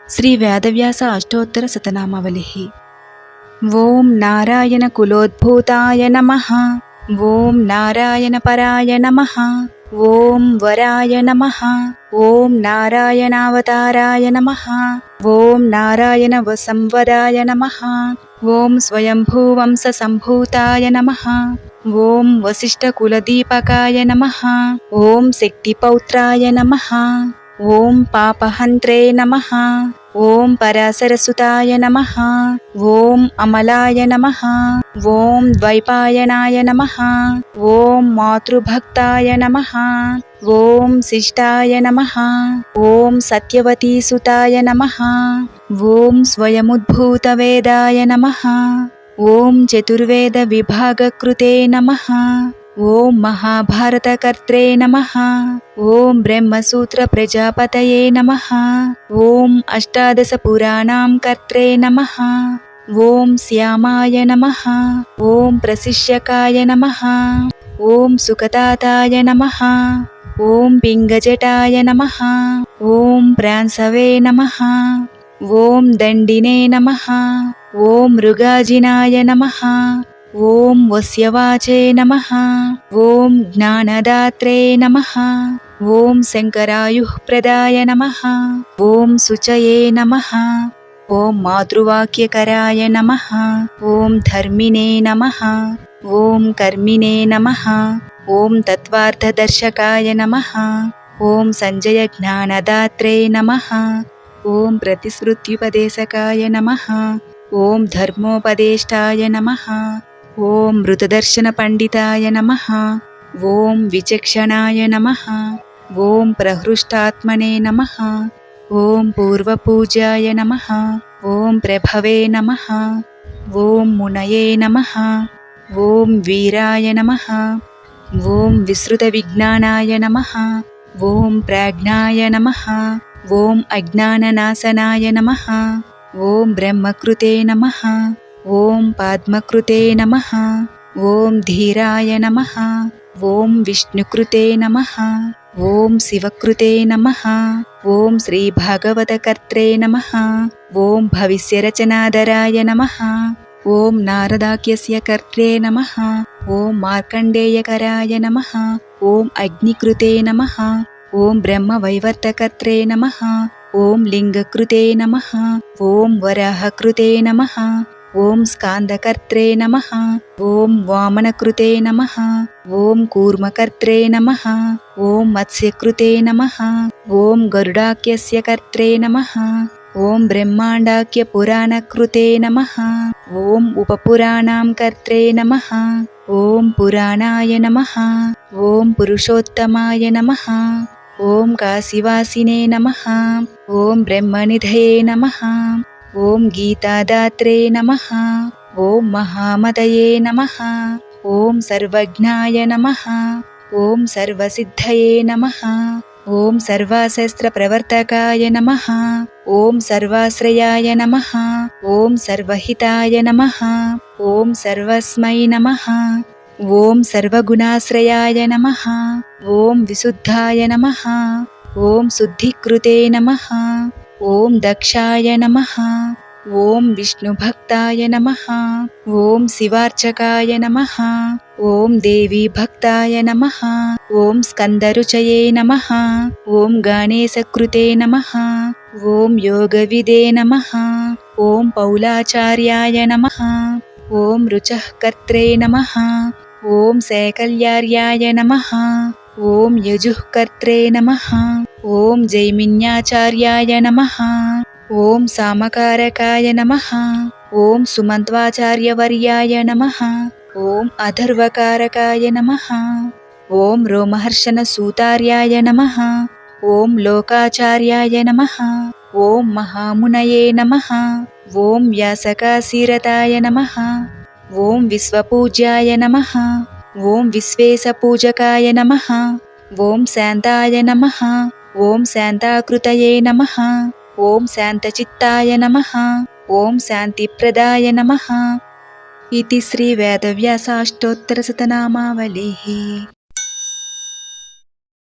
శ్రీ వేదవ్యాస అష్టోత్తర శతనామావళిః. ఓం నారాయణ కులోద్భూతాయ నమః. ఓం నారాయణ పరాయ నమః. ఓం వరాయ నమః. ఓం నారాయణావతారాయ నమః. ఓం నారాయణ వసంవరాయ నమః. ఓం స్వయంభూవంశ సంభూతాయ నమః. ఓం వసిష్ఠకులదీపకాయ నమః. ఓం శక్తిపౌత్రాయ నమః. ఓం పాపహంత్రే నమః. ఓం పరాశరసుతాయ నమః. ఓం అమలాయ నమః. ఓం ద్వైపాయనాయ నమః. ఓం మాతృభక్తాయ నమః. ఓం శిష్టాయ నమః. ఓం సత్యవతీసుతాయ నమః. ఓం స్వయముద్భూతవేదాయ నమః. ఓం చతుర్వేద విభాగకృతే నమః. ఓం మహాభారతకర్త్రే నమః. ఓం బ్రహ్మసూత్ర ప్రజాపతయే నమః. ఓం అష్టాదశ పురాణాం కర్త్రే నమః. ఓం శ్యామాయ నమః. ఓం ప్రశిష్యకాయ నమః. ఓం సుఖతాతాయ నమః. ఓం పింగజటాయ నమః. ఓం ప్రాంసవే నమః. ఓం దండినే నమః. ఓం మృగాజినాయ నమః. ఓం వస్యవాచే నమః. ఓం జ్ఞానదాత్రే నమః. ఓం శంకరాయుఃప్రదాయ నమః. ఓం శుచయే నమః. ఓం మాతృవాక్యకరాయ నమః. ఓం ధర్మిణే నమః. ఓం కర్మిణే నమః. ఓం తత్వార్థదర్శకాయ నమః. ఓం సంజయ జ్ఞానదాత్రే నమః. ఓం ప్రతిశ్రుత్యుపదేశకాయ నమః. ఓం ధర్మోపదేష్టాయ నమః. ఓం మృతదర్శన పండితాయ నమః. ఓం విచక్షణాయ నమః. ఓం ప్రహృష్టాత్మనే నమః. ఓం పూర్వపూజ్యాయ నమః. ఓం ప్రభవే నమః. ఓం మునయే నమః. ఓం వీరాయ నమః. ఓం విశ్రుత విజ్ఞానాయ నమః. ఓం ప్రాజ్ఞాయ నమః. ఓం అజ్ఞాననాశనాయ నమః. ఓం బ్రహ్మకృతే నమః. ఓం పద్మకృతే నమః. ఓం ధీరాయ నమః. ఓం విష్ణుకృతే నమః. ఓం శివకృతే నమః. ఓం శ్రీభాగవతకర్త్రే నమః. ఓం భవిష్యరచనాదరాయ నమః. ఓం నారదాఖ్యస్య కర్త్రే నమః. ఓం మార్కండేయకరాయ నమః. ఓం అగ్నికృతే నమః. ఓం బ్రహ్మవైవర్తకర్త్రే నమః. ఓం లింగకృతే నమః. ఓం వరాహకృతే నమః. ఓం స్కాందకర్త్రే నమః. ఓం వామనకృతే నమః. ఓం కూర్మకర్త్రే నమః. ఓం మత్స్యకృతే నమః. ఓం గరుడాఖ్యస్య కర్త్రే నమః. ఓం బ్రహ్మాండాఖ్య పురాణకృతే నమః. ఓం ఉపపురాణాం కర్త్రే నమః. ఓం పురాణాయ నమః. ఓం పురుషోత్తమాయ నమః. ఓం కాశీవాసినే నమః. ఓం బ్రహ్మనిధయే నమః. ఓం గీతాదాత్రే నమః. ఓం మహామతయే నమః. ఓం సర్వజ్ఞాయ నమః. ఓం సర్వసిద్ధయే నమః. ఓం సర్వశస్త్రప్రవర్తకాయ నమః. ఓం సర్వాశ్రయాయ నమః. ఓం సర్వహితాయ నమః. ఓం సర్వస్మై నమః. ఓం సర్వగుణాశ్రయాయ నమః. ఓం విశుద్ధాయ నమః. ఓం శుద్ధికృతే నమః. ఓం దక్షాయ నమః. ఓం విష్ణుభక్తాయ నమః. ఓం శివార్చకాయ నమః. ఓం దేవీభక్తాయ నమః. ఓం స్కందరుచయే నమః. ఓం గణేశకృతే నమః. ఓం యోగవిదే నమః. ఓం పౌలాచార్యాయ నమః. ఓం రుచఃకర్త్రే నమః. ఓం శైకల్యార్యాయ నమః. ఓం యజుఃకర్త్రే నమః. ఓం జైమిన్యాచార్యాయ నమః. ఓం సామకారకాయ నమః. ఓం సుమంత్వాచార్యవర్యాయ నమః. ఓం అథర్వకారకాయ నమః. ఓం రోమహర్షణసూతార్యాయ నమః. ఓం లోకాచార్యాయ నమః. ఓం మహామునయే నమః. ఓం వ్యాసకాశీరతాయ నమః. ఓం విశ్వపూజ్యాయ నమః. ఓం విశ్వేశపూజకాయ నమః. ఓం శాంతాయ నమః. ఓం శాంతాకృతయే నమః. ఓం శాంతచిత్తాయ నమః. ఓం శాంతిప్రదాయ నమః. इति श्री वेदव्यास अष्टोत्तरशतनामावलिः।